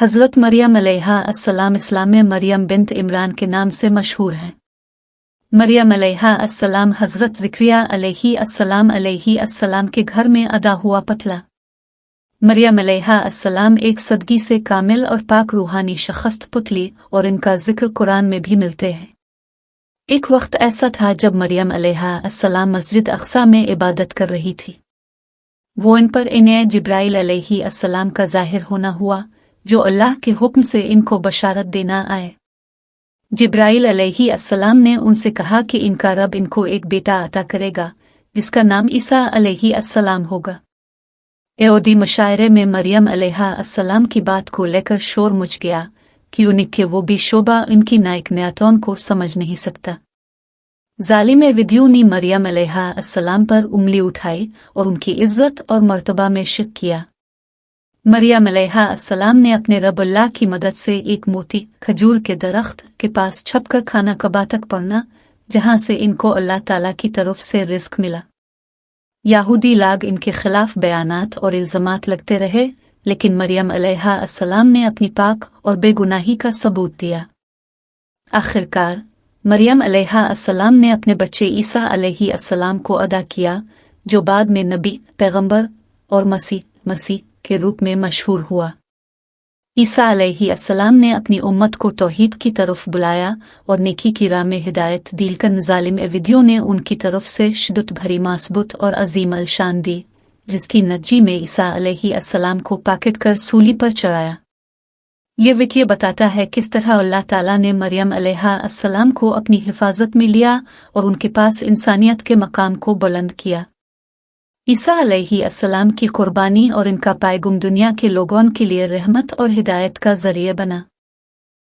हज़रत मरियम अलैहा अस्सलाम इस्लाम में मरियम बिन्त इमरान के नाम से मशहूर हैं। मरियम अलैहा अस्सलाम हज़रत ज़िक्रिया अलैहि अस्सलाम के घर में अदा हुआ पतला। मरियम अलैहा अस्सलाम एक सदगी से कामिल और पाक रूहानी शख़्स पुतली और इनका ज़िक्र कुरान में भी मिलते हैं। एक वक्त ऐसा था जब मरियम अलैहा अस्सलाम मस्जिद अक़सा में इबादत कर रही थी। वो इन पर इन्हें जिब्राइल अलैहि अस्सलाम का ज़ाहिर होना हुआ, जो अल्लाह के हुक्म से इनको बशारत देना आए। जिब्राइल अलैहि अस्सलाम ने उनसे कहा कि इनका रब इनको एक बेटा अता करेगा जिसका नाम ईसा अलैहि अस्सलाम होगा। यहूदी मशायरे में मरियम अलैहा अस्सलाम की बात को लेकर शोर मच गया कि उनके वो भी शोबा इनकी नायकनियतों को समझ नहीं सकता। जालिम विद्यू ने मरियम अलैहा अस्सलाम पर उंगली उठाई और उनकी इज्जत और मर्तबा में शक किया। मरियम अलैहा अस्सलाम ने अपने रब अल्लाह की मदद से एक मोती खजूर के दरख्त के पास छपकर खाना कबा तक पढ़ना, जहां से इनको अल्लाह ताला की तरफ से रिज़्क मिला। यहूदी लोग इनके खिलाफ बयानात और इल्ज़ामात लगते रहे, लेकिन मरियम अलैहा अस्सलाम ने अपनी पाक और बेगुनाही का सबूत दिया। आखिरकार मरियम अलैहा अस्सलाम ने अपने बच्चे ईसा अलैहि अस्सलाम को अदा किया, जो बाद में नबी, पैगंबर और मसीह के रूप में मशहूर हुआ। ईसा अलैहि अस्सलाम ने अपनी उम्मत को तौहीद की तरफ बुलाया और नेकी की राह में हिदायत दिलकर जालिम विधियों ने उनकी तरफ से शिद्दत भरी मासबूत और अजीम अलशान दी, जिसकी नतीजे में ईसा अलैहि अस्सलाम को पकड़ कर सूली पर चढ़ाया। ये वाक़या बताता है किस तरह अल्लाह ताला ने मरियम अलैहा अस्सलाम को अपनी हिफाजत में लिया और उनके पास इंसानियत के मकाम को बुलंद किया। ईसा अलैहि अस्सलाम की कुर्बानी और इनका पैगाम दुनिया के लोगों के लिए रहमत और हिदायत का ज़रिया बना।